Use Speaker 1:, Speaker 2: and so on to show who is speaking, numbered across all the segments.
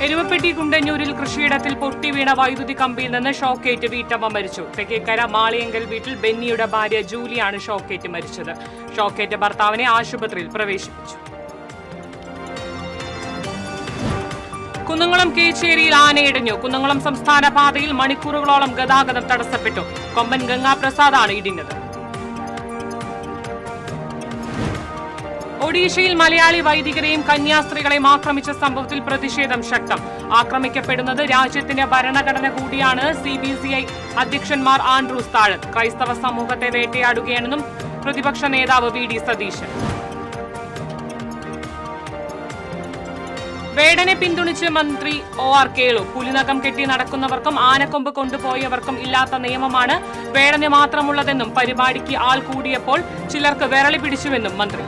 Speaker 1: എരുമപ്പെട്ടി കുണ്ടന്നൂരിൽ കൃഷിയിടത്തിൽ പൊട്ടിവീണ വൈദ്യുതി കമ്പിയിൽ നിന്ന് ഷോക്കേറ്റ് വീട്ടമ്മ മരിച്ചു. തെക്കേക്കര മാളിയങ്കൽ വീട്ടിൽ ബെന്നിയുടെ ഭാര്യ ജൂലിയാണ് ഷോക്കേറ്റ് മരിച്ചത്. ഷോക്കേറ്റ് ഭർത്താവിനെ ആശുപത്രിയിൽ പ്രവേശിപ്പിച്ചു. കുന്നംകുളം കേച്ചേരിയിൽ ആനയിടിഞ്ഞു. കുന്നംകുളം സംസ്ഥാന പാതയിൽ മണിക്കൂറുകളോളം ഗതാഗതം തടസ്സപ്പെട്ടു. കൊമ്പൻ ഗംഗാപ്രസാദാണ് ഇടിഞ്ഞത്. ഒഡീഷയിൽ മലയാളി വൈദികരെയും കന്യാസ്ത്രീകളെയും ആക്രമിച്ച സംഭവത്തിൽ പ്രതിഷേധം ശക്തം. ആക്രമിക്കപ്പെടുന്നത് രാജ്യത്തിന്റെ ഭരണഘടന കൂടിയാണ്. CBCI അധ്യക്ഷന്മാർ ആൻഡ്രൂസ് താഴത്ത് ക്രൈസ്തവ സമൂഹത്തെ വേട്ടയാടുകയാണെന്നും പ്രതിപക്ഷ നേതാവ് VD സതീശൻ. വേടനെ പിന്തുണച്ച് മന്ത്രി OR കേളു. പുലിനകം കെട്ടി നടക്കുന്നവർക്കും ആനക്കൊമ്പ് കൊണ്ടുപോയവർക്കും ഇല്ലാത്ത നിയമമാണ് വേടന് മാത്രമുള്ളതെന്നും പരിപാടിക്ക് ആൾ കൂടിയപ്പോൾ ചിലർക്ക് വിരളി പിടിച്ചുവെന്നും മന്ത്രി.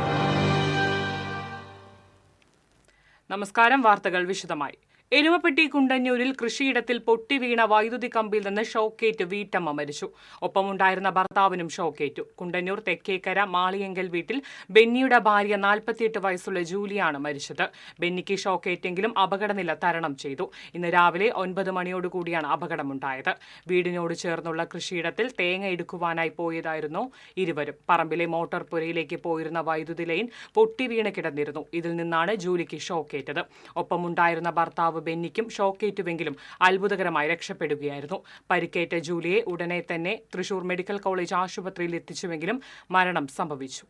Speaker 1: നമസ്കാരം. വാർത്തകൾ വിശദമായി. എരുമപ്പെട്ടി കുണ്ടന്നൂരിൽ കൃഷിയിടത്തിൽ പൊട്ടിവീണ വൈദ്യുതി കമ്പിയിൽ നിന്ന് ഷോക്കേറ്റ് വീട്ടമ്മ മരിച്ചു. ഒപ്പമുണ്ടായിരുന്ന ഭർത്താവിനും ഷോക്കേറ്റു. കുണ്ടന്നൂർ തെക്കേക്കര മാളിയങ്കൽ വീട്ടിൽ ബെന്നിയുടെ ഭാര്യ 48 വയസ്സുള്ള ജൂലിയാണ് മരിച്ചത്. ബെന്നിക്ക് ഷോക്കേറ്റെങ്കിലും അപകടനില തരണം ചെയ്തു. ഇന്ന് രാവിലെ 9 മണിയോടുകൂടിയാണ് അപകടമുണ്ടായത്. വീടിനോട് ചേർന്നുള്ള കൃഷിയിടത്തിൽ തേങ്ങ എടുക്കുവാനായി പോയതായിരുന്നു ഇരുവരും. പറമ്പിലെ മോട്ടോർ പുരയിലേക്ക് പോയിരുന്ന വൈദ്യുതി ലൈൻ പൊട്ടിവീണ് കിടന്നിരുന്നു. ഇതിൽ നിന്നാണ് ജൂലിക്ക് ഷോക്കേറ്റത്. ഒപ്പമുണ്ടായിരുന്ന ഭർത്താവ് ബെന്നിക്കും ഷോക്കേറ്റുവെങ്കിലും അത്ഭുതകരമായി രക്ഷപ്പെടുകയായിരുന്നു. പരിക്കേറ്റ ജൂലിയെ ഉടനെ തന്നെ തൃശൂർ മെഡിക്കൽ കോളേജ് ആശുപത്രിയിൽ എത്തിച്ചുവെങ്കിലും മരണം സംഭവിച്ചു.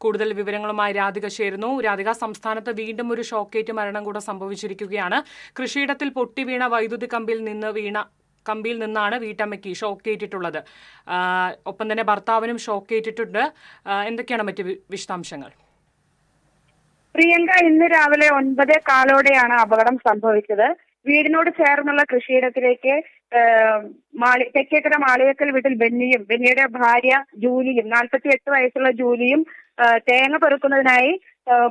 Speaker 1: കൂടുതൽ വിവരങ്ങളുമായി രാധിക ചേരുന്നു. രാധിക, സംസ്ഥാനത്ത് വീണ്ടും ഒരു ഷോക്കേറ്റ് മരണം കൂടെ സംഭവിച്ചിരിക്കുകയാണ്. കൃഷിയിടത്തിൽ പൊട്ടിവീണ വൈദ്യുതി കമ്പിയിൽ നിന്നാണ് വീട്ടമ്മയ്ക്ക് ഷോക്കേറ്റിട്ടുള്ളത്. ഒപ്പം തന്നെ ഭർത്താവിനും ഷോക്കേറ്റിട്ടുണ്ട്. എന്തൊക്കെയാണ് മറ്റ് വിശദാംശങ്ങൾ?
Speaker 2: പ്രിയങ്ക, ഇന്ന് രാവിലെ 9:15 അപകടം സംഭവിച്ചത്. വീടിനോട് ചേർന്നുള്ള കൃഷിയിടത്തിലേക്ക് തെക്കേക്കര മാളിയക്കൽ വീട്ടിൽ ബെന്നിയുടെ ഭാര്യ ജൂലിയും 48 വയസ്സുള്ള ജൂലിയും തേങ്ങ പെറുക്കുന്നതിനായി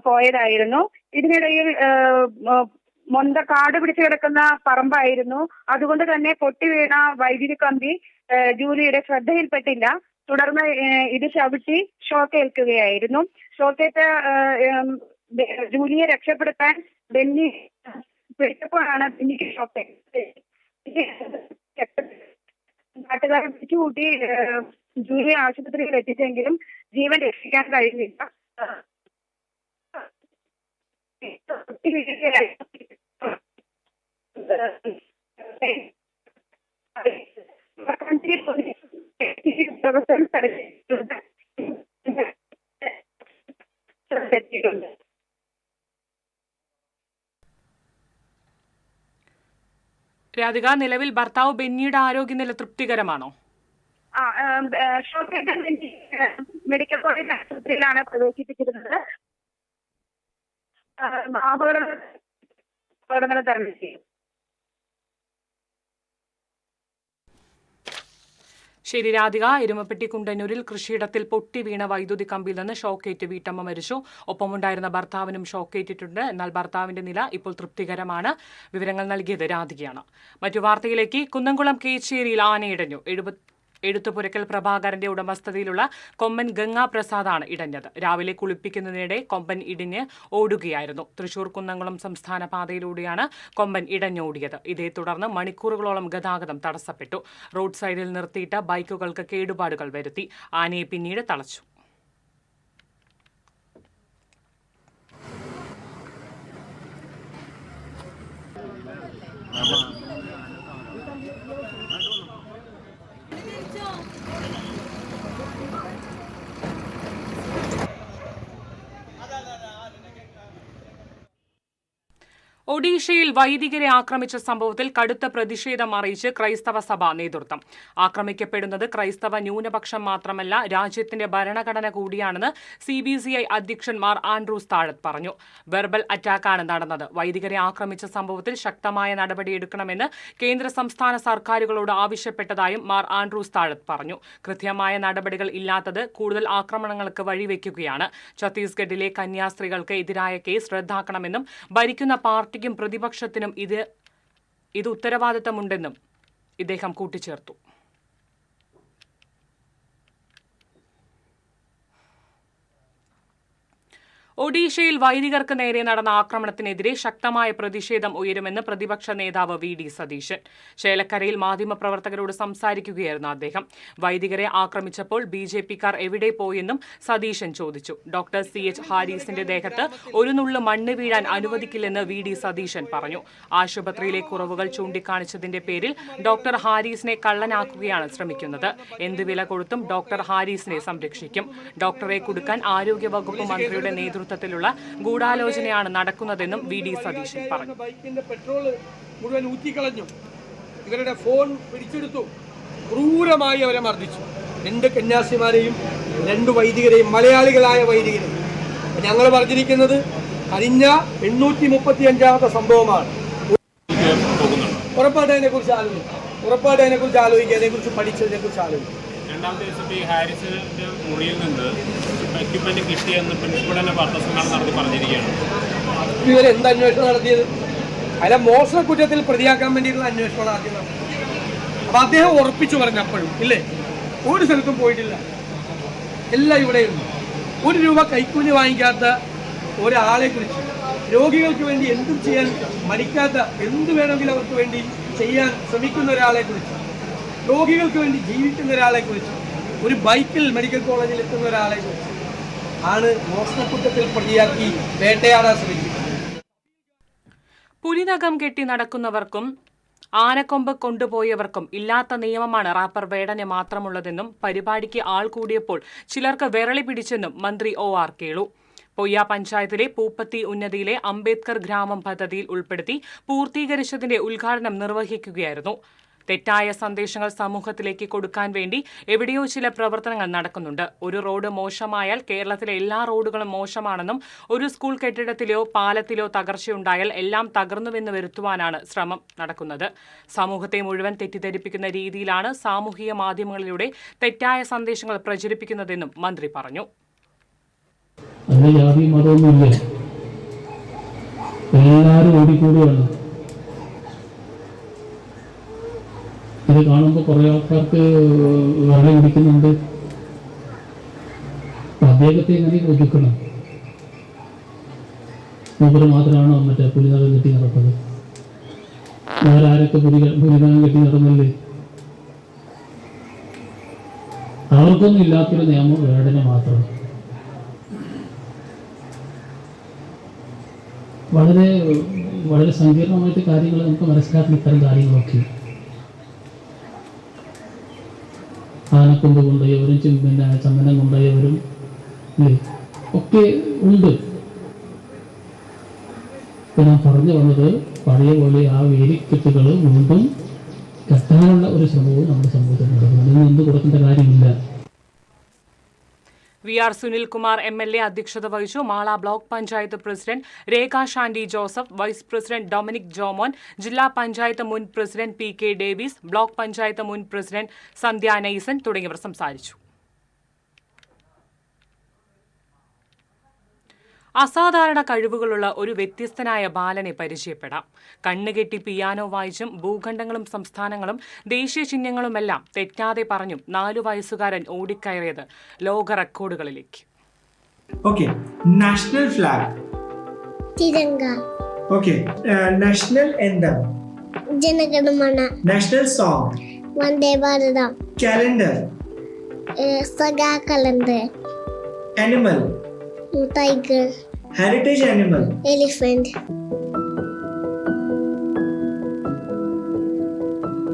Speaker 2: പോയതായിരുന്നു. ഇതിനിടയിൽ കാട് പിടിച്ചു കിടക്കുന്ന പറമ്പായിരുന്നു. അതുകൊണ്ട് തന്നെ പൊട്ടിവീണ വൈദ്യുതി കമ്പി ജൂലിയുടെ ശ്രദ്ധയിൽപ്പെട്ടില്ല. തുടർന്ന് ഇത് ചവിട്ടി ഷോക്കേൽക്കുകയായിരുന്നു. ഷോക്കേറ്റ ജൂലിയെ രക്ഷപ്പെടുത്താൻ ബെന്നി പിടിച്ചപ്പോഴാണ് ബെന്നിക്ക് ഷോക്കേറ്റത്. നാട്ടുകാരെ പിടിച്ചുകൂട്ടി ജൂലിയെ ആശുപത്രിയിൽ എത്തിച്ചെങ്കിലും ജീവൻ രക്ഷിക്കാൻ കഴിഞ്ഞില്ല.
Speaker 1: രാധിക, നിലവിൽ ഭർത്താവ് ബെന്നിയുടെ ആരോഗ്യനില തൃപ്തികരമാണോ?
Speaker 2: മെഡിക്കൽ കോളേജ് ആശുപത്രിയിലാണ് പ്രവേശിപ്പിച്ചിരുന്നത്. അപകടങ്ങൾ തരണം ചെയ്യും.
Speaker 1: ശരി രാധിക. എരുമപ്പെട്ടി കുണ്ടന്നൂരിൽ കൃഷിയിടത്തിൽ പൊട്ടിവീണ വൈദ്യുതി കമ്പിയിൽ നിന്ന് ഷോക്കേറ്റ് വീട്ടമ്മ മരിച്ചു. ഒപ്പമുണ്ടായിരുന്ന ഭർത്താവിനും ഷോക്കേറ്റിട്ടുണ്ട്. എന്നാൽ ഭർത്താവിന്റെ നില ഇപ്പോൾ തൃപ്തികരമാണ്. വിവരങ്ങൾ നൽകിയത് രാധികയാണ്. മറ്റു വാർത്തയിലേക്ക്. കുന്നംകുളം കേച്ചേരിയിൽ ആനയിടഞ്ഞു. എഴുത്തുപുരക്കൽ പ്രഭാകരന്റെ ഉടമസ്ഥതയിലുള്ള കൊമ്പൻ ഗംഗാപ്രസാദാണ് ഇടഞ്ഞത്. രാവിലെ കുളിപ്പിക്കുന്നതിനിടെ കൊമ്പൻ ഇടിഞ്ഞ് ഓടുകയായിരുന്നു. തൃശൂർ കുന്നംകുളം സംസ്ഥാന പാതയിലൂടെയാണ് കൊമ്പൻ ഇടഞ്ഞോടിയത്. ഇതേ തുടർന്ന് മണിക്കൂറുകളോളം ഗതാഗതം തടസ്സപ്പെട്ടു. റോഡ് സൈഡിൽ നിർത്തിയിട്ട ബൈക്കുകൾക്ക് കേടുപാടുകൾ വരുത്തി. ആനയെ പിന്നീട് തളച്ചു. ഒഡീഷയിൽ വൈദികരെ ആക്രമിച്ച സംഭവത്തിൽ കടുത്ത പ്രതിഷേധം അറിയിച്ച് ക്രൈസ്തവ സഭ നേതൃത്വം. ആക്രമിക്കപ്പെടുന്നത് ക്രൈസ്തവ ന്യൂനപക്ഷം മാത്രമല്ല, രാജ്യത്തിന്റെ ഭരണഘടന കൂടിയാണെന്ന് CBCI അധ്യക്ഷന്മാർ ആൻഡ്രൂസ് താഴത്ത് പറഞ്ഞു. വെർബൽ അറ്റാക്കാണ് നടന്നത്. വൈദികരെ ആക്രമിച്ച സംഭവത്തിൽ ശക്തമായ നടപടിയെടുക്കണമെന്ന് കേന്ദ്ര സംസ്ഥാന സർക്കാരുകളോട് ആവശ്യപ്പെട്ടതായും മാർ ആൻഡ്രൂസ് താഴത്ത് പറഞ്ഞു. കൃത്യമായ നടപടികൾ ഇല്ലാത്തത് കൂടുതൽ ആക്രമണങ്ങൾക്ക് വഴിവെക്കുകയാണ്. ഛത്തീസ്ഗഡിലെ കന്യാസ്ത്രീകൾക്ക് എതിരായ കേസ് റദ്ദാക്കണമെന്നും ഭരിക്കുന്ന പാർട്ടിക്കും പ്രതിപക്ഷത്തിനും ഇത് ഉത്തരവാദിത്തമുണ്ടെന്നും ഇദ്ദേഹം കൂട്ടിച്ചേർത്തു. ഒഡീഷയിൽ വൈദികർക്ക് നേരെ നടന്ന ആക്രമണത്തിനെതിരെ ശക്തമായ പ്രതിഷേധം ഉയരുമെന്ന് പ്രതിപക്ഷ നേതാവ് വി.ഡി. സതീശൻ. ചേലക്കരയിൽ മാധ്യമപ്രവർത്തകരോട് സംസാരിക്കുകയായിരുന്നു അദ്ദേഹം. വൈദികരെ ആക്രമിച്ചപ്പോൾ ബിജെപിക്കാർ എവിടെ പോയെന്നും സതീശൻ ചോദിച്ചു. Doctor C.H. ഹാരിസിന്റെ ദേഹത്ത് ഒരു നുള്ളു മണ്ണ് വീഴാൻ അനുവദിക്കില്ലെന്ന് വി.ഡി. സതീശൻ പറഞ്ഞു. ആശുപത്രിയിലെ കുറവുകൾ ചൂണ്ടിക്കാണിച്ചതിന്റെ പേരിൽ ഡോക്ടർ ഹാരിസിനെ കള്ളനാക്കുകയാണ് ശ്രമിക്കുന്നത്. എന്ത് വില കൊടുത്തും ഡോക്ടർ ഹാരിസിനെ സംരക്ഷിക്കും. ഡോക്ടറെ കുടുക്കാൻ ആരോഗ്യവകുപ്പ് മന്ത്രിയുടെ നേതൃത്വത്തിലുള്ള ഗൂഢാലോചനയാണ് നടക്കുന്നതെന്നും വി.ഡി. സതീശൻ പറഞ്ഞു.
Speaker 3: പെട്രോൾ മുഴുവൻ ഊറ്റിക്കളഞ്ഞു, ഇവരുടെ ഫോൺ പിടിച്ചെടുത്തു, ക്രൂരമായി അവരെ മർദ്ദിച്ചു. 2 കന്യാസിമാരെയും 2 വൈദികരെയും, മലയാളികളായ വൈദികരെയും. ഞങ്ങൾ പറഞ്ഞിരിക്കുന്നത് കഴിഞ്ഞ 835ാമത്തെ സംഭവമാണ്. ഉറപ്പായിട്ട് അതിനെക്കുറിച്ച് ആലോചിക്കുക, അതിനെക്കുറിച്ച് പഠിച്ചതിനെക്കുറിച്ച് ആലോചിക്കുക.
Speaker 4: രണ്ടാമത്തെ ദിവസത്തെ ഈ ഹാരിസിന്റെ മുറിയിൽ നിന്ന് എക്യുപ്മെന്റ് കിട്ടിയെന്ന് പ്രിൻസിപ്പൾ തന്നെ വാർത്താസമ്മേളനം നടത്തി പറഞ്ഞിരിക്കുകയാണ്.
Speaker 3: ഇവരെ എന്ത് അന്വേഷണം നടത്തിയത്? അല്ല, മോഷണ കുറ്റത്തിൽ പ്രതിയാക്കാൻ വേണ്ടിയിട്ടുള്ള അന്വേഷണം നടത്തിയത്. അപ്പൊ അദ്ദേഹം ഉറപ്പിച്ചു പറഞ്ഞു അപ്പോഴും ഇല്ലേ, ഒരു സ്ഥലത്തും പോയിട്ടില്ല, എല്ലാം ഇവിടെയുണ്ട്. 1 രൂപ കൈക്കൂലി വാങ്ങിക്കാത്ത ഒരാളെ കുറിച്ച്, രോഗികൾക്ക് വേണ്ടി എന്തും ചെയ്യാൻ മടിക്കാത്ത, എന്ത് വേണമെങ്കിലും അവർക്ക് വേണ്ടി ചെയ്യാൻ ശ്രമിക്കുന്ന ഒരാളെ കുറിച്ച്, രോഗികൾക്ക് വേണ്ടി ജീവിക്കുന്ന ഒരാളെ കുറിച്ച്, ഒരു ബൈക്കിൽ മെഡിക്കൽ കോളേജിൽ എത്തുന്ന ഒരാളെ കുറിച്ച് ആണ് മോഷണക്കുറ്റത്തിൽ പ്രതിയാക്കി വേട്ടയാടാൻ ശ്രമിക്കുന്നത്.
Speaker 1: പുലിനകം കെട്ടി നടക്കുന്നവർക്കും ആനക്കൊമ്പ് കൊണ്ടുപോയവർക്കും ഇല്ലാത്ത നിയമമാണ് റാപ്പർ വേടന് മാത്രമുള്ളതെന്നും പരിപാടിക്ക് ആൾ കൂടിയപ്പോൾ ചിലർക്ക് വിരളി പിടിച്ചെന്നും മന്ത്രി OR കേളു. പൊയ്യ പഞ്ചായത്തിലെ പൂപ്പത്തി ഉന്നതിയിലെ അംബേദ്കർ ഗ്രാമം പദ്ധതിയിൽ ഉൾപ്പെടുത്തി പൂർത്തീകരിച്ചതിന്റെ ഉദ്ഘാടനം നിർവഹിക്കുകയായിരുന്നു. തെറ്റായ സന്ദേശങ്ങൾ സമൂഹത്തിലേക്ക് കൊടുക്കാൻ വേണ്ടി എവിടെയോ ചില പ്രവർത്തനങ്ങൾ നടക്കുന്നുണ്ട്. ഒരു റോഡ് മോശമായാൽ കേരളത്തിലെ എല്ലാ റോഡുകളും മോശമാണെന്നും ഒരു സ്കൂൾ കെട്ടിടത്തിലോ പാലത്തിലോ തകർച്ചയുണ്ടായാൽ എല്ലാം തകർന്നുവെന്ന് വരുത്തുവാനാണ് ശ്രമം നടക്കുന്നത്. സമൂഹത്തെ മുഴുവൻ തെറ്റിദ്ധരിപ്പിക്കുന്ന രീതിയിലാണ് സാമൂഹിക മാധ്യമങ്ങളിലൂടെ തെറ്റായ സന്ദേശങ്ങൾ പ്രചരിപ്പിക്കുന്നതെന്നും മന്ത്രി പറഞ്ഞു.
Speaker 5: ജാതി മതമൊന്നുമില്ല, എല്ലാവരും ഓടിക്കൂടുകയാണ്. ഇത് കാണുമ്പോൾ കുറേ ആൾക്കാർക്ക് വെള്ളം കുടിക്കുന്നുണ്ട്. അദ്ദേഹത്തെ എങ്ങനെ ഒതുക്കണം? മൂപ്പര് മാത്രമാണോ മറ്റേ പുലിനകം കെട്ടി നടക്കുന്നത്? വേറെ ആരൊക്കെ പുലിനകം കെട്ടി നടന്നല്ലേ? അവർക്കൊന്നും ഇല്ലാത്തൊരു നിയമം വേടന മാത്രം. വളരെ വളരെ സങ്കീർണമായിട്ട് കാര്യങ്ങൾ നമുക്ക് മനസ്സിലാക്കുന്ന ഇത്തരം കാര്യങ്ങളൊക്കെ ആനക്കൊമ്പ് കൊണ്ടുപോയവരും പിന്നെ ചന്ദനം കൊണ്ടുപോയവരും ഒക്കെ ഉണ്ട്. ഇപ്പം ഞാൻ പറഞ്ഞു വന്നത് പഴയ പോലെ ആ വേലിക്കെട്ടുകൾ വീണ്ടും കെട്ടാനുള്ള ഒരു ശ്രമവും നമ്മുടെ സമൂഹത്തിൽ നടക്കുന്നു. ഇതിന് എന്ത് കൊടുക്കേണ്ട കാര്യമില്ല.
Speaker 1: VR സുനിൽകുമാർ MLA അധ്യക്ഷത വഹിച്ചു. Mala block panchayat president Rekha Shandy Joseph, vice president Dominic Jomon, ജില്ലാ പഞ്ചായത്ത് മുൻ president PK Davis, block panchayat മുൻ പ്രസിഡന്റ് സന്ധ്യ നൈസൻ തുടങ്ങിയവർ സംസാരിച്ചു. അസാധാരണ കഴിവുകളുള്ള ഒരു വ്യത്യസ്തനായ ബാലനെ പരിചയപ്പെടാം. കണ്ണുകെട്ടി പിയാനോ വായിച്ചും ഭൂഖണ്ഡങ്ങളും സംസ്ഥാനങ്ങളും ദേശീയ ചിഹ്നങ്ങളുമെല്ലാം തെറ്റാതെ പറഞ്ഞും 4 വയസ്സുകാരൻ ഓടിക്കയറിയത് ലോക റെക്കോർഡുകളിലേക്ക്.
Speaker 6: Okay, national flag.
Speaker 7: Tiranga.
Speaker 6: Okay, national anthem.
Speaker 7: Janaganamana.
Speaker 6: National song.
Speaker 7: Vande Bharatam.
Speaker 6: Calendar.
Speaker 7: Saga calendar.
Speaker 6: Animal.
Speaker 7: Tiger.
Speaker 6: Heritage animal.
Speaker 7: Elephant.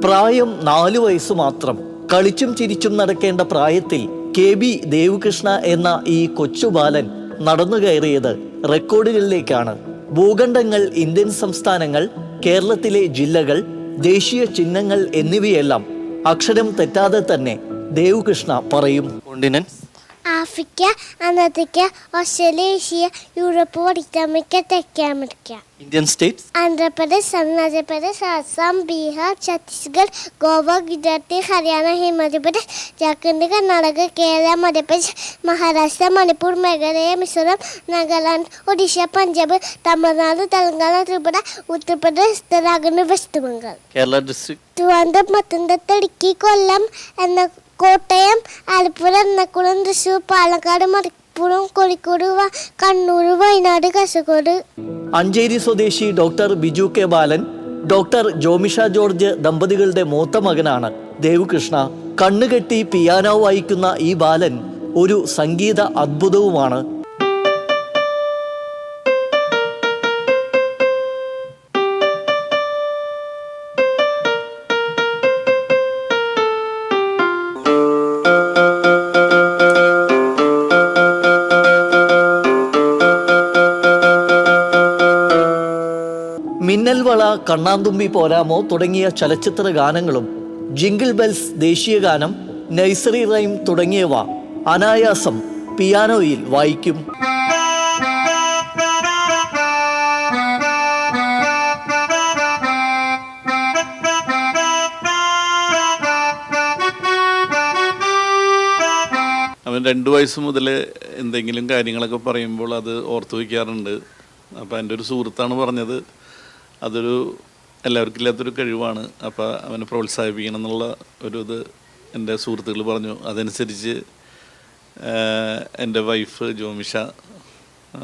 Speaker 8: പ്രായം 4 വയസ്സ് മാത്രം. കളിച്ചും ചിരിച്ചും നടക്കേണ്ട പ്രായത്തിൽ KB ദേവകൃഷ്ണ എന്ന ഈ കൊച്ചുബാലൻ നടന്നു കയറിയത് റെക്കോർഡുകളിലേക്കാണ്. ഭൂഖണ്ഡങ്ങൾ, ഇന്ത്യൻ സംസ്ഥാനങ്ങൾ, കേരളത്തിലെ ജില്ലകൾ, ദേശീയ ചിഹ്നങ്ങൾ എന്നിവയെല്ലാം അക്ഷരം തെറ്റാതെ തന്നെ ദേവകൃഷ്ണ പറയും. Continents:
Speaker 7: Africa, Antarctica, Australia, Asia, Europe, വടക്കേ അമേരിക്ക, തെക്കേ America.
Speaker 8: Indian states:
Speaker 7: Andhra Pradesh, Arunachal Pradesh, Assam, Bihar, Chhattisgarh, Goa, Gujarat, Haryana, Himachal Pradesh, Jharkhand, Karnataka, Kerala, Madhya Pradesh, Maharashtra, Manipur, Meghalaya, Mizoram, Nagaland, Odisha, Punjab, Tamil Nadu, Telangana, Tripura, Uttar Pradesh, Uttarakhand, west Bengal.
Speaker 8: Kerala district:
Speaker 7: Trivandrum, Pathanamthitta, Idukki, Kollam, Kottayam, Alappuzha, Ernakulam, Thrissur, Palakkad, Malappuram Kozhikode Kannur Wayanad Kasaragod.
Speaker 8: Ancheri സ്വദേശി doctor Biju K Balan, doctor Jomisha George ദമ്പതികളുടെ മൂത്ത മകനാണ് ദേവുകൃഷ്ണ. കണ്ണുകെട്ടി പിയാനോ വായിക്കുന്ന ഈ ബാലൻ ഒരു സംഗീത അദ്ഭുതവുമാണ്. മിന്നൽവള, കണ്ണാന്തുമ്പി പോരാമോ തുടങ്ങിയ ചലച്ചിത്ര ഗാനങ്ങളും ജിംഗിൾ ബെൽസ് ദേശീയഗാനം, നഴ്സറി റൈം തുടങ്ങിയവ അനായാസം പിയാനോയിൽ വായിക്കും.
Speaker 9: അവൻ 2 വയസ്സ് മുതൽ എന്തെങ്കിലും കാര്യങ്ങളൊക്കെ പറയുമ്പോൾ അത് ഓർത്തു വയ്ക്കാറുണ്ട്. അപ്പോൾ എൻ്റെ ഒരു സുഹൃത്താണ് പറഞ്ഞത് അതൊരു എല്ലാവർക്കും ഇല്ലാത്തൊരു കഴിവാണ്, അപ്പോൾ അവനെ പ്രോത്സാഹിപ്പിക്കണം എന്നുള്ള ഒരു ഇത് എൻ്റെ സുഹൃത്തുക്കൾ പറഞ്ഞു. അതനുസരിച്ച് എൻ്റെ വൈഫ് ജോമിഷ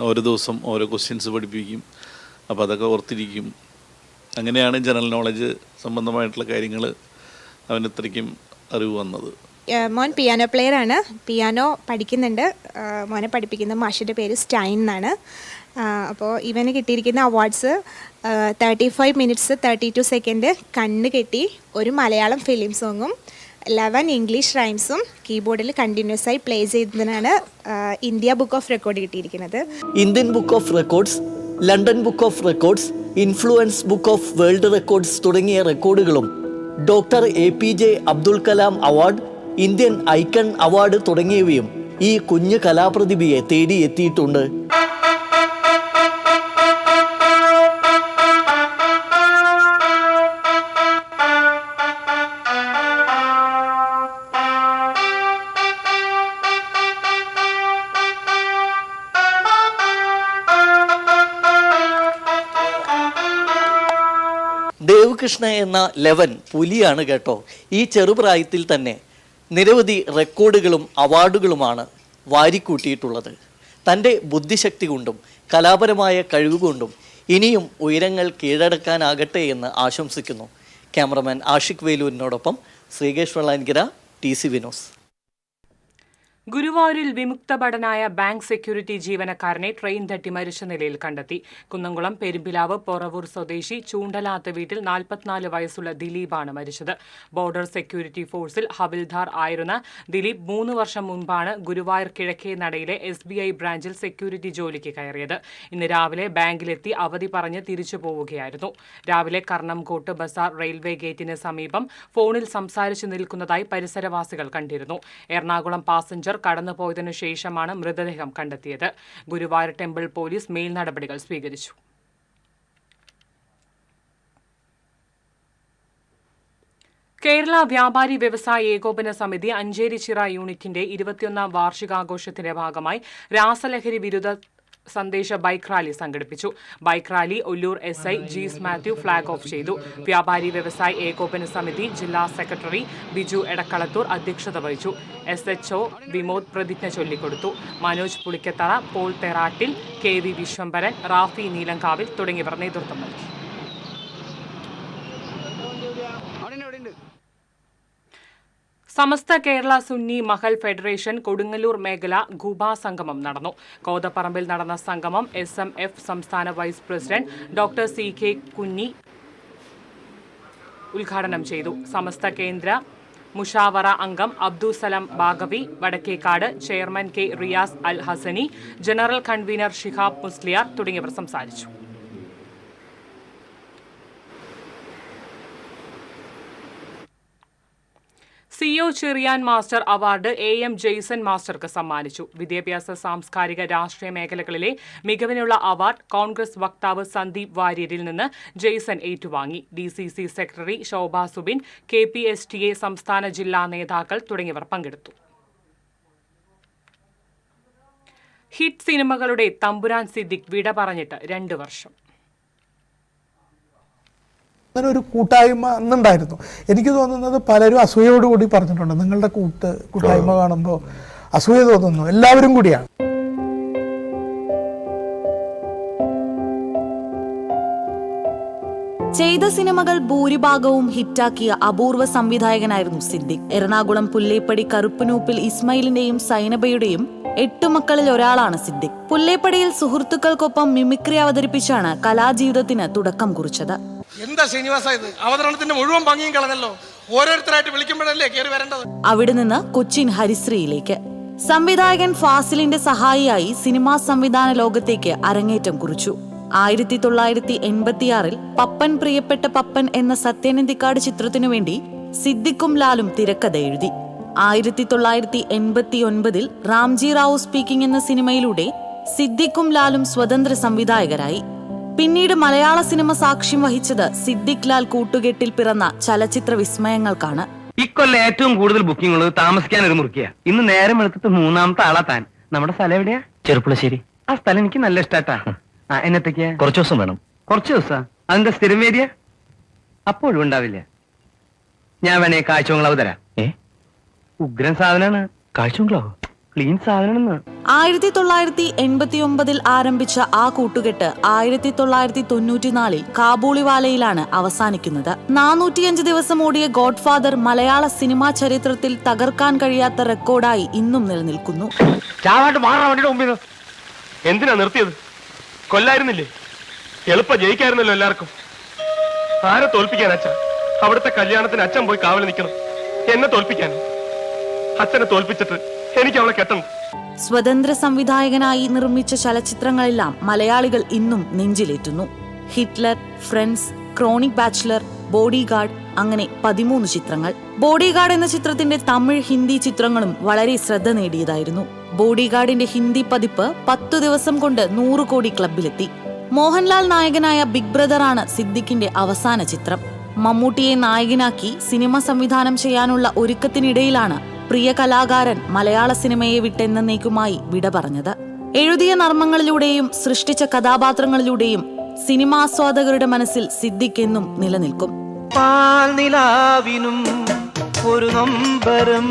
Speaker 9: ഓരോ ദിവസം ഓരോ ക്വസ്റ്റ്യൻസ് പഠിപ്പിക്കും. അപ്പോൾ അതൊക്കെ ഓർത്തിരിക്കും. അങ്ങനെയാണ് ജനറൽ നോളജ് സംബന്ധമായിട്ടുള്ള കാര്യങ്ങൾ അവന് ഇത്രയ്ക്കും അറിവ് വന്നത്.
Speaker 10: മോൻ പിയാനോ പ്ലെയർ ആണ്, പിയാനോ പഠിക്കുന്നുണ്ട്. മോനെ പഠിപ്പിക്കുന്ന മാഷിൻ്റെ പേര് സ്റ്റൈൻ എന്നാണ്. അപ്പോൾ ഇവന് കിട്ടിയിരിക്കുന്ന അവാർഡ്സ് 35 മിനിറ്റ്സ് 32 സെക്കൻഡ് കണ്ണ് കെട്ടി ഒരു മലയാളം ഫിലിം സോങ്ങും 11 ഇംഗ്ലീഷ് റൈംസും കീബോർഡിൽ കണ്ടിന്യൂസ് ആയി പ്ലേ ചെയ്തതിനാണ് ഇന്ത്യ ബുക്ക് ഓഫ് റെക്കോർഡ് കിട്ടിയിരിക്കുന്നത്.
Speaker 8: Indian book of records, London book of records, influence book of world records തുടങ്ങിയ റെക്കോർഡുകളും doctor APJ Abdul Kalam award, Indian icon award തുടങ്ങിയവയും ഈ കുഞ്ഞു കലാപ്രതിഭയെ തേടിയെത്തിയിട്ടുണ്ട്. ദേവുകൃഷ്ണ എന്ന ലെവൻ പുലിയാണ് കേട്ടോ. ഈ ചെറുപ്രായത്തിൽ തന്നെ നിരവധി റെക്കോർഡുകളും അവാർഡുകളുമാണ് വാരിക്കൂട്ടിയിട്ടുള്ളത്. തൻ്റെ ബുദ്ധിശക്തി കൊണ്ടും കലാപരമായ കഴിവുകൊണ്ടും ഇനിയും ഉയരങ്ങൾ കീഴടക്കാനാകട്ടെ എന്ന് ആശംസിക്കുന്നു. Cameraman Ashiq വേലൂരിനോടൊപ്പം Sreekesh വെള്ളാൻകര, TC Vinos.
Speaker 1: ഗുരുവായൂരിൽ വിമുക്തഭടനായ ബാങ്ക് സെക്യൂരിറ്റി ജീവനക്കാരനെ ട്രെയിൻ തട്ടി മരിച്ച നിലയിൽ കണ്ടെത്തി. കുന്നംകുളം പെരുമ്പിലാവ് പൊറവൂർ സ്വദേശി ചൂണ്ടലാത്ത് വീട്ടിൽ 44 വയസ്സുള്ള ദിലീപാണ് മരിച്ചത്. ബോർഡർ സെക്യൂരിറ്റി ഫോഴ്സിൽ ഹവിൽദാർ ആയിരുന്ന ദിലീപ് 3 വർഷം മുൻപാണ് ഗുരുവായൂർ കിഴക്കേ നടയിലെ SBI ബ്രാഞ്ചിൽ സെക്യൂരിറ്റി ജോലിക്ക് കയറിയത്. ഇന്ന് രാവിലെ ബാങ്കിലെത്തി അവധി പറഞ്ഞ് തിരിച്ചു പോവുകയായിരുന്നു. രാവിലെ കർണംകോട്ട് ബസാർ റെയിൽവേ ഗേറ്റിന് സമീപം ഫോണിൽ സംസാരിച്ചു നിൽക്കുന്നതായി പരിസരവാസികൾ കണ്ടിരുന്നു. എറണാകുളം പാസഞ്ചർ കടന്നുപോയതിനു ശേഷമാണ് മൃതദേഹം കണ്ടെത്തിയത്. ഗുരുവായൂർ ടെമ്പിൾ പോലീസ് മേൽ നടപടികൾ സ്വീകരിച്ചു. കേരള വ്യാപാരി വ്യവസായ ഏകോപന സമിതി അഞ്ചേരിച്ചിറ യൂണിറ്റിന്റെ 21ാം വാർഷികാഘോഷത്തിന്റെ ഭാഗമായി രാസലഹരി വിരുദ്ധ സന്ദേശ ബൈക്ക് റാലി സംഘടിപ്പിച്ചു. Bike rally Ollur SI Jees Mathew flag off ചെയ്തു. വ്യാപാരി വ്യവസായ ഏകോപന സമിതി ജില്ലാ സെക്രട്ടറി ബിജു എടക്കളത്തൂർ അധ്യക്ഷത വഹിച്ചു. SHO വിമോദ് പ്രതിജ്ഞ ചൊല്ലിക്കൊടുത്തു. മനോജ് പുളിക്കത്തറ, പോൾ തെറാട്ടിൽ, KV വിശ്വംഭരൻ, റാഫി നീലങ്കാവിൽ തുടങ്ങിയവർ നേതൃത്വം നൽകി. സമസ്ത കേരള സുന്നി മഹൽ ഫെഡറേഷൻ കൊടുങ്ങല്ലൂർ മേഖല ഖുബ സംഗമം നടന്നു. കോതപ്പറമ്പിൽ നടന്ന സംഗമം SMF സംസ്ഥാന വൈസ് പ്രസിഡന്റ് ഡോക്ടർ CK കുഞ്ഞി ഉദ്ഘാടനം ചെയ്തു. സമസ്ത കേന്ദ്ര മുഷാവറ അംഗം Abdussalam Baqavi Vadakkekad, chairman K Riyas Al Hasani, general convener Shihab Musliyar തുടങ്ങിയവർ സംസാരിച്ചു. CO Cherian master award AM Jason മാസ്റ്റർക്ക് സമ്മാനിച്ചു. വിദ്യാഭ്യാസ, സാംസ്കാരിക, രാഷ്ട്രീയ മേഖലകളിലെ മികവിനുള്ള അവാർഡ് കോൺഗ്രസ് വക്താവ് സന്ദീപ് വാര്യരിൽ നിന്ന് ജെയ്സൺ ഏറ്റുവാങ്ങി. DCC സെക്രട്ടറി ശോഭ സുബിൻ, KPSTA സംസ്ഥാന ജില്ലാ നേതാക്കൾ തുടങ്ങിയവർ പങ്കെടുത്തു. ഹിറ്റ് സിനിമകളുടെ തമ്പുരാൻ സിദ്ദിഖ് വിട പറഞ്ഞിട്ട് 2 വർഷം.
Speaker 11: അങ്ങനെ ഒരു കൂട്ടായ്മ അന്നുണ്ടായിരുന്നു. എനിക്ക് തോന്നുന്നത് പലരും അസൂയയോടുകൂടി പറഞ്ഞിട്ടുണ്ട്, നിങ്ങളുടെ കൂട്ടായ്മ കാണുമ്പോൾ അസൂയ തോന്നുന്നു, എല്ലാവരും കൂടിയാണ്.
Speaker 12: ചെയ്ത സിനിമകൾ ഭൂരിഭാഗവും ഹിറ്റാക്കിയ അപൂർവ സംവിധായകനായിരുന്നു സിദ്ദിഖ്. എറണാകുളം പുല്ലേപ്പടി കറുപ്പനൂപ്പിൽ ഇസ്മായിലിന്റെയും സൈനബയുടെയും 8 മക്കളിൽ ഒരാളാണ് സിദ്ദിഖ്. പുല്ലേപ്പടിയിൽ സുഹൃത്തുക്കൾക്കൊപ്പം മിമിക്രി അവതരിപ്പിച്ചാണ് കലാജീവിതത്തിന് തുടക്കം കുറിച്ചത്.
Speaker 3: എന്താ ശ്രീനിവാസ ഇത്? അവതരണത്തിന്റെ മുഴുവൻ ഭംഗിയും കളഞ്ഞല്ലോ. ഓരോരുത്തരായിട്ട് വിളിക്കുമ്പോഴല്ലേ കയറി വരേണ്ടത്.
Speaker 12: അവിടെ നിന്ന് കൊച്ചിൻ ഹരിശ്രീയിലേക്ക് സംവിധായകൻ ഫാസിലിന്റെ സഹായിയായി സിനിമാ സംവിധാന ലോകത്തേക്ക് അരങ്ങേറ്റം കുറിച്ചു. 1986 പപ്പൻ പ്രിയപ്പെട്ട പപ്പൻ എന്ന സത്യനന്ദിക്കാട് ചിത്രത്തിനു വേണ്ടി സിദ്ദിഖും ലാലും തിരക്കഥ എഴുതി. 1989 റാംജി റാവു സ്പീക്കിംഗ് എന്ന സിനിമയിലൂടെ സിദ്ദിഖും ലാലും സ്വതന്ത്ര സംവിധായകരായി. പിന്നീട് മലയാള സിനിമ സാക്ഷ്യം വഹിച്ചത് സിദ്ദിഖ് ലാൽ കൂട്ടുകെട്ടിൽ പിറന്ന ചലച്ചിത്ര വിസ്മയങ്ങൾക്കാണ്.
Speaker 13: ഇക്കൊല്ലം ഏറ്റവും കൂടുതൽ ബുക്കിംഗ് താമസിക്കാൻ ഒരു മുറിക്കുക. ഇന്ന് നേരം വെളുത്തിട്ട് 3ാമത്തെ ആളാ താൻ. നമ്മുടെ സ്ഥലം എവിടെയാ?
Speaker 8: ചെറുപ്പുളശ്ശേരി.
Speaker 13: ആ സ്ഥലം എനിക്ക് നല്ല ഇഷ്ടാട്ടാ. എന്നത്തേക്കാ?
Speaker 8: കുറച്ചു ദിവസം വേണം.
Speaker 13: കുറച്ചു ദിവസം? അതിന്റെ സ്ഥിരം വേദിയ? അപ്പോഴും ഉണ്ടാവില്ല. ഞാൻ വേണേ കാഴ്ചകളവ് തരാം. ഉഗ്രൻ സാധനാണ്.
Speaker 8: കാഴ്ചകളാവോ?
Speaker 13: ക്ലീൻ സാധനം.
Speaker 12: 1989 ആരംഭിച്ച ആ കൂട്ടുകെട്ട് 1994 കാബൂളിവാലയിലാണ് അവസാനിക്കുന്നത്. 405 ദിവസം ഓടിയ ഗോഡ് ഫാദർ മലയാള സിനിമാ ചരിത്രത്തിൽ തകർക്കാൻ കഴിയാത്ത റെക്കോർഡായി ഇന്നും നിലനിൽക്കുന്നു.
Speaker 13: എന്തിനാ നിർത്തിയത്? കൊല്ലായിരുന്നില്ലേ? എളുപ്പം ജയിക്കായിരുന്നല്ലോ എല്ലാവർക്കും. ആരെ തോൽപ്പിക്കാൻ അച്ഛൻ? അവിടുത്തെ കല്യാണത്തിന് അച്ഛൻ പോയി കാവൽ നിൽക്കണം. എന്നെ തോൽപ്പിക്കാൻ? അച്ഛനെ തോൽപ്പിച്ചിട്ട് എനിക്ക് അവളെ കെട്ടണം.
Speaker 12: സ്വതന്ത്ര സംവിധായകനായി നിർമ്മിച്ച ചലച്ചിത്രങ്ങളെല്ലാം മലയാളികൾ ഇന്നും നെഞ്ചിലേറ്റുന്നു. Hitler, friends, chronic bachelor, bodyguard, അങ്ങനെ 13 ചിത്രങ്ങൾ. ബോഡിഗാർഡ് എന്ന ചിത്രത്തിന്റെ തമിഴ്, ഹിന്ദി ചിത്രങ്ങളും വളരെ ശ്രദ്ധ നേടിയതായിരുന്നു. ബോഡിഗാർഡിന്റെ ഹിന്ദി പതിപ്പ് 10 ദിവസം കൊണ്ട് 100 കോടി ക്ലബിലെത്തി. മോഹൻലാൽ നായകനായ ബിഗ് ബ്രദർ ആണ് സിദ്ദിഖിന്റെ അവസാന ചിത്രം. മമ്മൂട്ടിയെ നായകനാക്കി സിനിമ സംവിധാനം ചെയ്യാനുള്ള ഒരുക്കത്തിനിടയിലാണ് പ്രിയ കലാകാരൻ മലയാള സിനിമയെ വിട്ടെന്നേക്കുമായി വിട പറഞ്ഞത്. എഴുതിയ നർമ്മങ്ങളിലൂടെയും സൃഷ്ടിച്ച കഥാപാത്രങ്ങളിലൂടെയും സിനിമാസ്വാദകരുടെ മനസ്സിൽ സിദ്ദിഖ് എന്നും നിലനിൽക്കും.
Speaker 14: പാൽനിലാവിനും ഒരു നൊമ്പരം,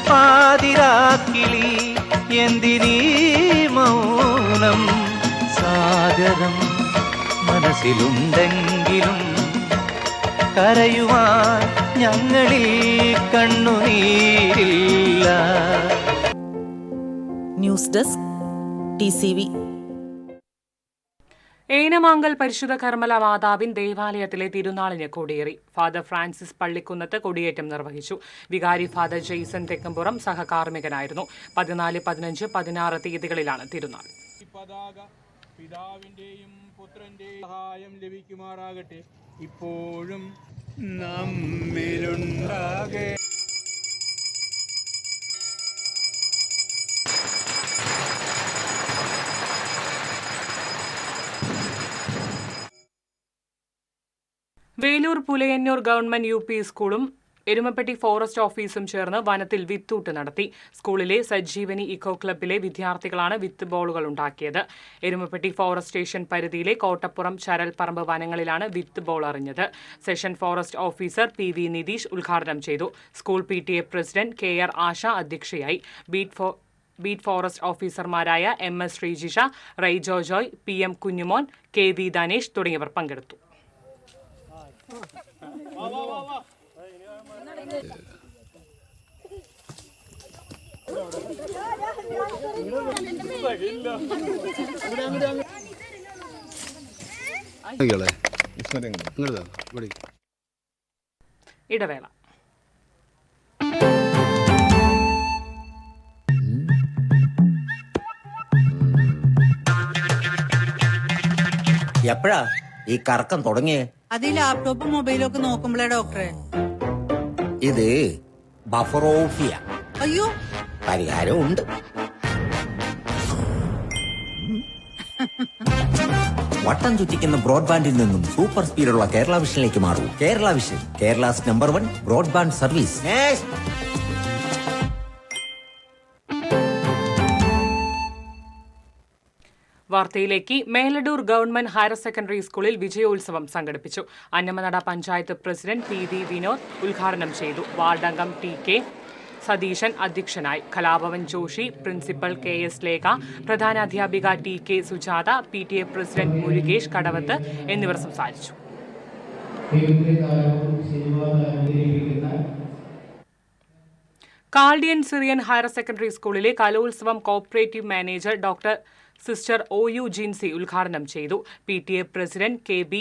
Speaker 14: പാതിരാക്കിളി എന്തിനീ മൗനം, സാഗരം മനസ്സിലുണ്ടെങ്കിലും കരയുവാൻ ഞങ്ങളിൽ കണ്ണുനീരില്ല.
Speaker 12: News desk TCV.
Speaker 1: ഏനമാങ്കൽ പരിശുദ്ധ കർമ്മല മാതാവിൻ ദേവാലയത്തിലെ തിരുനാളിന് കൊടിയേറി. ഫാദർ ഫ്രാൻസിസ് പള്ളിക്കുന്നത്ത് കൊടിയേറ്റം നിർവഹിച്ചു. വികാരി ഫാദർ ജെയ്സൺ തെക്കമ്പുറം സഹകാർമ്മികനായിരുന്നു. 14, 15, 16 തീയതികളിലാണ് തിരുനാൾ.
Speaker 15: പിതാവിന്റെയും പുത്രന്റെയും സഹായം ലഭിക്കുമാറാകട്ടെ. ഇപ്പോഴും നമ്മിലുണ്ടാകെ.
Speaker 1: വേലൂർ പുലയന്നൂർ ഗവൺമെന്റ് UP സ്കൂളും എരുമപ്പെട്ടി ഫോറസ്റ്റ് ഓഫീസും ചേർന്ന് വനത്തിൽ വിത്തൂട്ട് നടത്തി. സ്കൂളിലെ സജ്ജീവനി ഇക്കോ ക്ലബിലെ വിദ്യാർത്ഥികളാണ് വിത്ത് ബോളുകൾ ഉണ്ടാക്കിയത്. എരുമപ്പെട്ടി ഫോറസ്റ്റ് സ്റ്റേഷൻ പരിധിയിലെ കോട്ടപ്പുറം, ചരൽപ്പറമ്പ് വനങ്ങളിലാണ് വിത്ത് ബോൾ എറിഞ്ഞത്. Section forest officer PV Nitheesh ഉദ്ഘാടനം ചെയ്തു. School PTA president KR Asha അധ്യക്ഷയായി. ബീറ്റ് ഫോറസ്റ്റ് ഓഫീസർമാരായ MS Sreejisha, Raijo Joy, PM Kunjumon, KV Dhanesh തുടങ്ങിയവർ പങ്കെടുത്തു. ഇടവേള.
Speaker 14: എപ്പോഴാ ഈ കറക്കം തുടങ്ങിയേ?
Speaker 16: അത് ഈ ലാപ്ടോപ്പും മൊബൈലും ഒക്കെ നോക്കുമ്പോഴേ ഡോക്ടറെ.
Speaker 14: ഇത് ബഫറോഫിയ.
Speaker 16: അയ്യോ,
Speaker 14: പരിഹാരം ഉണ്ട്. വട്ടം ചുറ്റിക്കുന്ന ബ്രോഡ്ബാൻഡിൽ നിന്നും സൂപ്പർ സ്പീഡുള്ള കേരള വിഷനിലേക്ക് മാറൂ. Kerala vision, Kerala's number 1 broadband service.
Speaker 1: വാർത്തയിലേക്ക്. മേലടൂർ ഗവൺമെന്റ് ഹയർ സെക്കൻഡറി സ്കൂളിൽ വിജയോത്സവം സംഘടിപ്പിച്ചു. അന്നമനട പഞ്ചായത്ത് പ്രസിഡന്റ് PV വിനോദ് ഉദ്ഘാടനം ചെയ്തു. വാർഡംഗം TK സതീശൻ അധ്യക്ഷനായി. കലാഭവൻ ജോഷി, പ്രിൻസിപ്പൽ KS ലേഖ, പ്രധാനാധ്യാപിക TK Sujatha, PTA president Murukesh Kadavath എന്നിവർ സംസാരിച്ചു. കാൾഡിയൻ സിറിയൻ ഹയർ സെക്കൻഡറി സ്കൂളിലെ കലോത്സവം cooperative manager doctor sister OU Jincy ഉദ്ഘാടനം ചെയ്തു. PTA പ്രസിഡന്റ് KB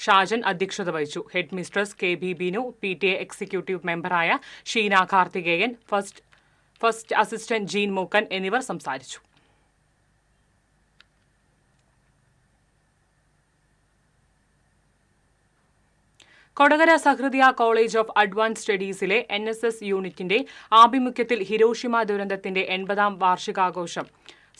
Speaker 1: ഷാജൻ അധ്യക്ഷത വഹിച്ചു. Head mistress KB Binu, PTA executive മെമ്പറായ Sheena Karthikeyan, first assistant Jean Mookkan എന്നിവർ സംസാരിച്ചു. Kodakara Sahrudaya college of advance സ്റ്റഡീസിലെ NSS യൂണിറ്റിന്റെ ആഭിമുഖ്യത്തിൽ ഹിരോഷിമ ദുരന്തത്തിന്റെ 80ാം വാർഷികാഘോഷം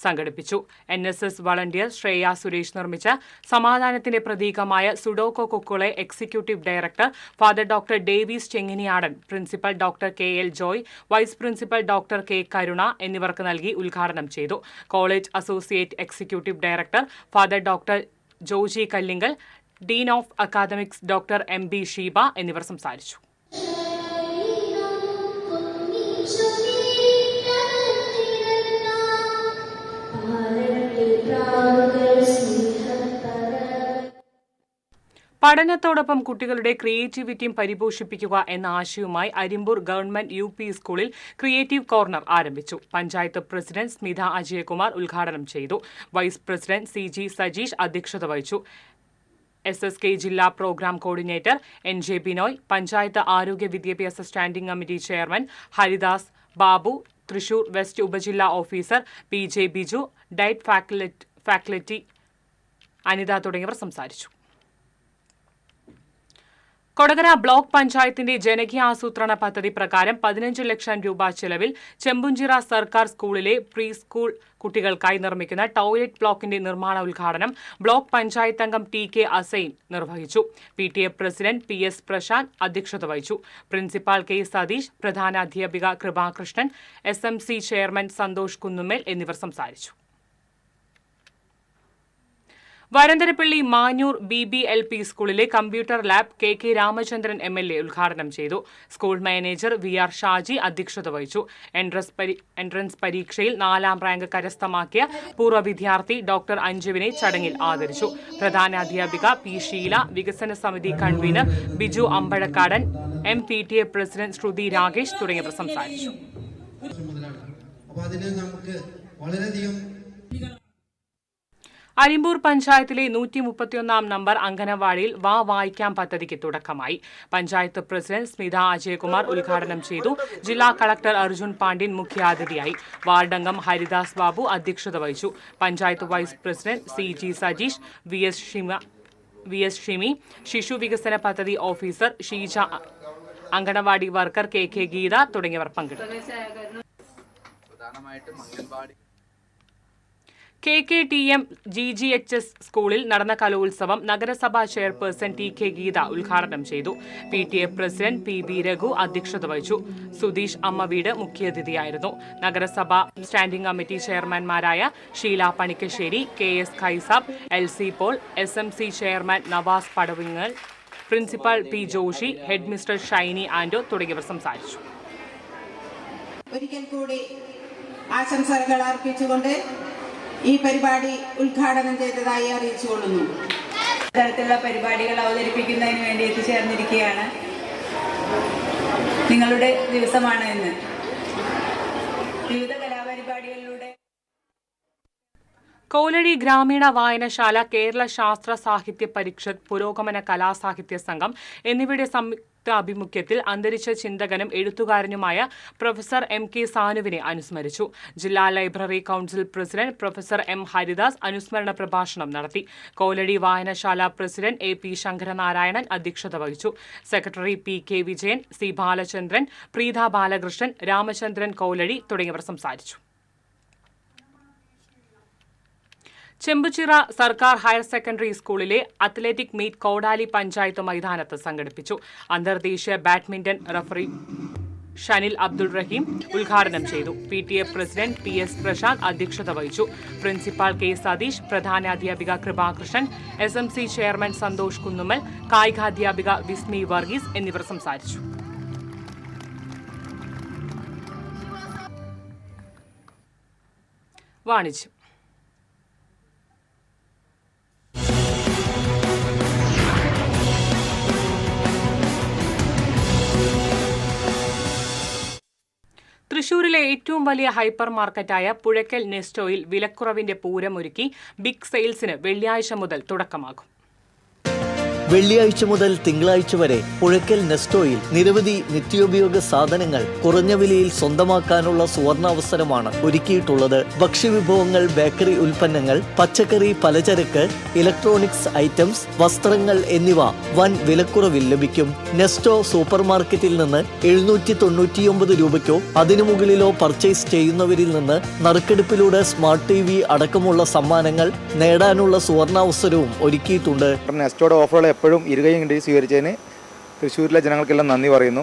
Speaker 1: സംഘടിപ്പിച്ചു. NSS വളണ്ടിയർ ശ്രേയ സുരേഷ് നിർമ്മിച്ച സമാധാനത്തിന്റെ പ്രതീകമായ സുഡോക്കോ കൊക്കുളെ executive director father doctor Davis Chenginiyadan, principal doctor KL Joy, vice principal doctor K Karuna എന്നിവർക്ക് നൽകി ഉദ്ഘാടനം ചെയ്തു. College associate executive director father doctor Joji Kallinkal, dean of academics doctor MB Sheeba എന്നിവർ സംസാരിച്ചു. പഠനത്തോടൊപ്പം കുട്ടികളുടെ ക്രിയേറ്റിവിറ്റിയും പരിപോഷിപ്പിക്കുക എന്ന ആശയവുമായി അരിമ്പൂർ ഗവൺമെന്റ് UP സ്കൂളിൽ ക്രിയേറ്റീവ് കോർണർ ആരംഭിച്ചു. പഞ്ചായത്ത് പ്രസിഡന്റ് സ്മിത അജയകുമാർ ഉദ്ഘാടനം ചെയ്തു. വൈസ് പ്രസിഡന്റ് CG സജീഷ് അധ്യക്ഷത വഹിച്ചു. SSK ജില്ലാ programme coordinator NJ Binoy, panchayat ആരോഗ്യ വിദ്യാഭ്യാസ standing committee chairman Haridas Babu, Thrissur west ഉപജില്ലാ officer PJ Biju, DIET faculty Anitha തുടങ്ങിയവർ സംസാരിച്ചു. കൊടകര ബ്ലോക്ക് പഞ്ചായത്തിന്റെ ജനകീയ ആസൂത്രണ പദ്ധതി പ്രകാരം 15 ലക്ഷം രൂപ ചെലവിൽ ചെമ്പുംചിറ സർക്കാർ സ്കൂളിലെ പ്രീ സ്കൂൾ കുട്ടികൾക്കായി നിർമ്മിക്കുന്ന ടോയ്ലറ്റ് ബ്ലോക്കിന്റെ നിർമ്മാണ ഉദ്ഘാടനം ബ്ലോക്ക് പഞ്ചായത്ത് അംഗം TK അസൈൻ നിർവഹിച്ചു. PTA പ്രസിഡന്റ് PS പ്രശാന്ത് അധ്യക്ഷത വഹിച്ചു. പ്രിൻസിപ്പാൾ K സതീഷ്, പ്രധാനാധ്യാപിക കൃപാകൃഷ്ണൻ, SMC ചെയർമാൻ സന്തോഷ് കുന്നുമേൽ എന്നിവർ സംസാരിച്ചു. വരന്തരപ്പള്ളി മാഞ്ഞൂർ BBLP സ്കൂളിലെ computer lab KK Ramachandran MLA ഉദ്ഘാടനം ചെയ്തു. സ്കൂൾ മാനേജർ VR ഷാജി അധ്യക്ഷത വഹിച്ചു. എൻട്രൻസ് പരീക്ഷയിൽ 4ാം റാങ്ക് കരസ്ഥമാക്കിയ പൂർവ്വ വിദ്യാർത്ഥി ഡോക്ടർ അഞ്ജുവിനെ ചടങ്ങിൽ ആദരിച്ചു. പ്രധാനാധ്യാപിക P ഷീല, വികസന സമിതി convener Biju Ambazhakkadan, PTA president Shruthi Rakesh തുടങ്ങിയവർ സംസാരിച്ചു. അരിമ്പൂർ പഞ്ചായത്തിലെ 131 നമ്പർ അംഗനവാടിയിൽ വായിക്കാം പദ്ധതിക്ക് തുടക്കമായി. പഞ്ചായത്ത് പ്രസിഡന്റ് സ്മിത അജയകുമാർ ഉദ്ഘാടനം ചെയ്തു. ജില്ലാ കളക്ടർ അർജുൻ പാണ്ഡ്യൻ മുഖ്യാതിഥിയായി. വാർഡംഗം ഹരിദാസ് ബാബു അധ്യക്ഷത വഹിച്ചു. Panchayat vice president CG Sajeesh, VS Shimi, ശിശു വികസന പദ്ധതി officer Sheeja, anganwadi worker KK Geetha തുടങ്ങിയവർ പങ്കെടുത്തു. KKTM GGHS സ്കൂളിൽ നടന്ന കലോത്സവം നഗരസഭാ ചെയർപേഴ്സൺ TK ഗീത ഉദ്ഘാടനം ചെയ്തു. PTA പ്രസിഡന്റ് PB രഘു അധ്യക്ഷത വഹിച്ചു. സുധീഷ് അമ്മവീട് മുഖ്യാതിഥിയായിരുന്നു. നഗരസഭാ സ്റ്റാൻഡിംഗ് കമ്മിറ്റി ചെയർമാൻമാരായ Sheela Panikkassery, KS Khaisab, LC Paul, SMC chairman Navas Padavingal, principal P Joshi, head mistress Shiny Ando തുടങ്ങിയവർ സംസാരിച്ചു.
Speaker 17: ഒരിക്കൽ കൂടി ആശംസകൾ അർപ്പിച്ചുകൊണ്ട് ഈ പരിപാടി ഉദ്ഘാടനം ചെയ്തതായി അറിയിച്ചുകൊള്ളുന്നു. തരത്തിലുള്ള പരിപാടികൾ അവതരിപ്പിക്കുന്നതിന് വേണ്ടി എത്തിച്ചേർന്നിരിക്കുകയാണ്. നിങ്ങളുടെ ദിവസമാണ് ഇന്ന്. വിവിധ കലാപരിപാടികളിലൂടെ
Speaker 1: കോലടി ഗ്രാമീണ വായനശാല, കേരള ശാസ്ത്ര സാഹിത്യ പരിഷത്ത്, പുരോഗമന കലാസാഹിത്യ സംഘം എന്നിവയുടെ ആഭിമുഖ്യത്തിൽ അന്തരിച്ച ചിന്തകനും എഴുത്തുകാരനുമായ പ്രൊഫസർ MK സാനുവിനെ അനുസ്മരിച്ചു. ജില്ലാ library council president professor M Haridas അനുസ്മരണ പ്രഭാഷണം നടത്തി. കോലടി വായനശാല പ്രസിഡന്റ് AP ശങ്കരനാരായണൻ അധ്യക്ഷത വഹിച്ചു. Secretary PK Vijayan, C Balachandran, Preetha Balakrishnan, Ramachandran Koladi തുടങ്ങിയവർ സംസാരിച്ചു. ചെമ്പുച്ചിറ സർക്കാർ ഹയർ സെക്കൻഡറി സ്കൂളിലെ അത്ലറ്റിക് മീറ്റ് കോടാലി പഞ്ചായത്ത് മൈതാനത്ത് സംഘടിപ്പിച്ചു. അന്തർദേശീയ ബാഡ്മിന്റൺ റഫറി ഷനിൽ അബ്ദുൾ റഹീം ഉദ്ഘാടനം ചെയ്തു. PTA പ്രസിഡന്റ് PS പ്രശാന്ത് അധ്യക്ഷത വഹിച്ചു. പ്രിൻസിപ്പാൾ K സതീഷ്, പ്രധാനാധ്യാപിക കൃപാകൃഷ്ണൻ, SMC ചെയർമാൻ സന്തോഷ് കുന്നുമൽ, കായികാധ്യാപിക വിസ്മി വർഗീസ് എന്നിവർ സംസാരിച്ചു. വാണിജ്യം. തൃശൂരിലെ ഏറ്റവും വലിയ ഹൈപ്പർ മാർക്കറ്റായ പുഴയ്ക്കൽ നെസ്റ്റോയിൽ വിലക്കുറവിന്റെ പൂരമൊരുക്കി ബിഗ് സെയിൽസിന് വെള്ളിയാഴ്ച മുതൽ തുടക്കമാകും.
Speaker 8: വെള്ളിയാഴ്ച മുതൽ തിങ്കളാഴ്ച വരെ പുഴയ്ക്കൽ നെസ്റ്റോയിൽ നിരവധി നിത്യോപയോഗ സാധനങ്ങൾ കുറഞ്ഞ വിലയിൽ സ്വന്തമാക്കാനുള്ള സുവർണാവസരമാണ് ഒരുക്കിയിട്ടുള്ളത്. ഭക്ഷ്യവിഭവങ്ങൾ, ബേക്കറി ഉൽപ്പന്നങ്ങൾ, പച്ചക്കറി, പലചരക്ക്, ഇലക്ട്രോണിക്സ് ഐറ്റംസ്, വസ്ത്രങ്ങൾ എന്നിവ വൻ വിലക്കുറവിൽ ലഭിക്കും. നെസ്റ്റോ സൂപ്പർ മാർക്കറ്റിൽ നിന്ന് 799 രൂപയ്ക്കോ അതിനു മുകളിലോ പർച്ചേസ് ചെയ്യുന്നവരിൽ നിന്ന് നറുക്കെടുപ്പിലൂടെ സ്മാർട്ട് TV അടക്കമുള്ള സമ്മാനങ്ങൾ നേടാനുള്ള സുവർണാവസരവും ഒരുക്കിയിട്ടുണ്ട്.
Speaker 18: നെസ്റ്റോയുടെ ഓഫറുകൾ എപ്പോഴും ഇരുകയും കണ്ടി സ്വീകരിച്ചതിന് തൃശ്ശൂരിലെ ജനങ്ങൾക്കെല്ലാം നന്ദി പറയുന്നു.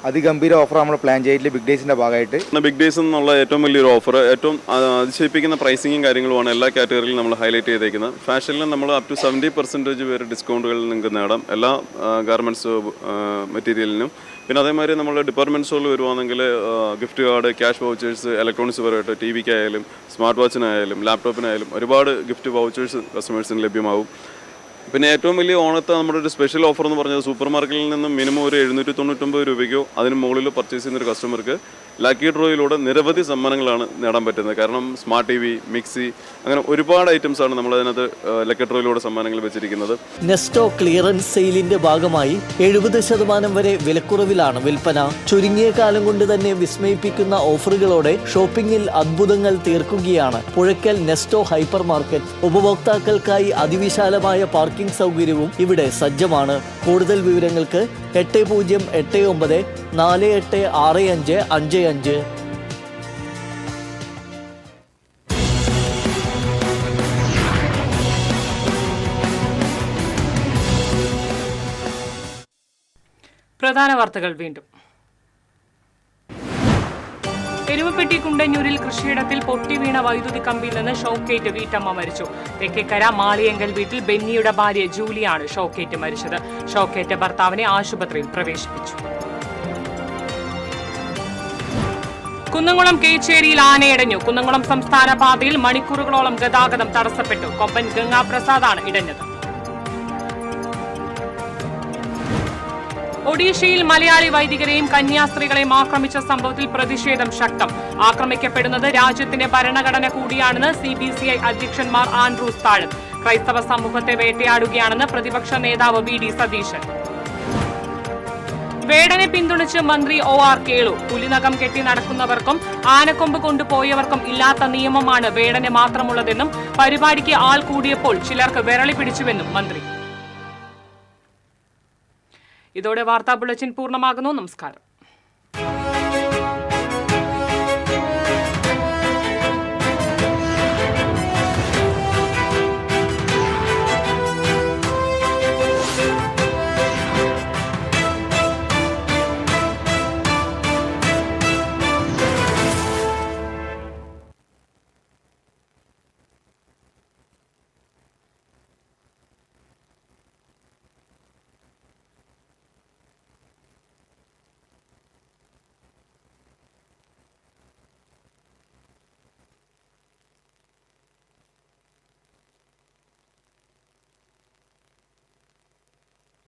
Speaker 18: അതിഗംഭീര ഓഫർ നമ്മൾ പ്ലാൻ ചെയ്തിട്ടില്ല ബിഗ് ഡേയ്സിന്റെ ഭാഗമായിട്ട്.
Speaker 19: ബിഗ് ഡേയ്സ് എന്നുള്ള ഏറ്റവും വലിയൊരു ഓഫർ, ഏറ്റവും അതിശയിപ്പിക്കുന്ന പ്രൈസിങ്ങും കാര്യങ്ങളുമാണ് എല്ലാ കാറ്റഗറിയിലും നമ്മൾ ഹൈലൈറ്റ് ചെയ്തേക്കുന്നത്. ഫാഷനിൽ നമ്മൾ അപ് ടു 70% വരെ ഡിസ്കൗണ്ടുകൾ നിങ്ങൾക്ക് നേടാം എല്ലാ ഗാർമെൻറ്റ്സ് മെറ്റീരിയലിനും. പിന്നെ അതേമാതിരി നമ്മൾ ഡിപ്പാർട്ട്മെൻറ്റ് സ്റ്റോറിൽ വരുവാണെങ്കിൽ gift card, cash vouchers, electronics പരമായിട്ട് TV-ക്കായാലും സ്മാർട്ട് വാച്ചിനായാലും ലാപ്ടോപ്പിനായാലും ഒരുപാട് ഗിഫ്റ്റ് വൗച്ചേഴ്സ് കസ്റ്റമേഴ്സിന് ലഭ്യമാവും. പിന്നെ ഏറ്റവും വലിയ ഓണത്തെ നമ്മുടെ ഒരു സ്പെഷ്യൽ ഓഫർ എന്ന് പറഞ്ഞത് സൂപ്പർ മാർക്കറ്റിൽ നിന്നും മിനിമം ഒരു 799 രൂപയ്ക്കോ അതിന് മുകളിൽ പർച്ചേസ് ചെയ്യുന്നൊരു കസ്റ്റമർക്ക് ലക്കി ഡ്രോയിലൂടെ നിരവധി സമ്മാനങ്ങളാണ് നേടാൻ പറ്റുന്നത്. കാരണം സ്മാർട്ട് TV, മിക്സി, അങ്ങനെ ഒരുപാട് ഐറ്റംസ് ആണ് നമ്മൾ അതിനകത്ത് ലക്കി ഡ്രോയിലൂടെ സമ്മാനങ്ങൾ വെച്ചിരിക്കുന്നത്.
Speaker 8: നെസ്റ്റോ ക്ലിയറൻസ് സെയിലിന്റെ ഭാഗമായി 70% വരെ വിലക്കുറവിലാണ് വിൽപ്പന. ചുരുങ്ങിയ കാലം കൊണ്ട് തന്നെ വിസ്മയിപ്പിക്കുന്ന ഓഫറുകളോടെ ഷോപ്പിംഗിൽ അത്ഭുതങ്ങൾ തീർക്കുകയാണ് പുഴയ്ക്കൽ നെസ്റ്റോ ഹൈപ്പർ മാർക്കറ്റ്. ഉപഭോക്താക്കൾക്കായി അതിവിശാലമായ പാർക്കിംഗ് സൗകര്യവും ഇവിടെ സജ്ജമാണ്. കൂടുതൽ വിവരങ്ങൾക്ക് 8089486555.
Speaker 1: പ്രധാന വാർത്തകൾ വീണ്ടും. എരുമപ്പെട്ടി കുണ്ടന്നൂരിൽ കൃഷിയിടത്തിൽ പൊട്ടിവീണ വൈദ്യുതി കമ്പിയിൽ നിന്ന് ഷോക്കേറ്റ് വീട്ടമ്മ മരിച്ചു. തെക്കേക്കര മാളിയങ്കൽ വീട്ടിൽ ബെന്നിയുടെ ഭാര്യ ജൂലിയാണ് ഷോക്കേറ്റ് മരിച്ചത്. ഷോക്കേറ്റ് ഭർത്താവിനെ ആശുപത്രിയിൽ പ്രവേശിപ്പിച്ചു. കുന്നംകുളം കേച്ചേരിയിൽ ആനയടഞ്ഞു. കുന്നംകുളം സംസ്ഥാന പാതയിൽ മണിക്കൂറുകളോളം ഗതാഗതം തടസ്സപ്പെട്ടു. കൊമ്പൻ ഗംഗാപ്രസാദാണ് ഇടഞ്ഞത്. ഒഡീഷയിൽ മലയാളി വൈദികരെയും കന്യാസ്ത്രീകളെയും ആക്രമിച്ച സംഭവത്തിൽ പ്രതിഷേധം ശക്തം. ആക്രമിക്കപ്പെടുന്നത് രാജ്യത്തിന്റെ ഭരണഘടന കൂടിയാണെന്ന് CBCI അധ്യക്ഷന്മാർ ആൻഡ്രൂസ് താഴത്ത്. ക്രൈസ്തവ സമൂഹത്തെ വേട്ടയാടുകയാണെന്ന് പ്രതിപക്ഷ നേതാവ് VD സതീശൻ. വേടനെ പിന്തുണച്ച് മന്ത്രി OR കേളു. പുലിനകം കെട്ടി നടക്കുന്നവർക്കും ആനക്കൊമ്പ് കൊണ്ടുപോയവർക്കും ഇല്ലാത്ത നിയമമാണ് വേടന് മാത്രമുള്ളതെന്നും പരിപാടിക്ക് ആൾ കൂടിയപ്പോൾ ചിലർക്ക് വിരളി പിടിച്ചുവെന്നും മന്ത്രി. ഇതോടെ വാർത്താ ബുള്ളറ്റിൻ പൂർണ്ണമാകുന്നു. നമസ്കാരം.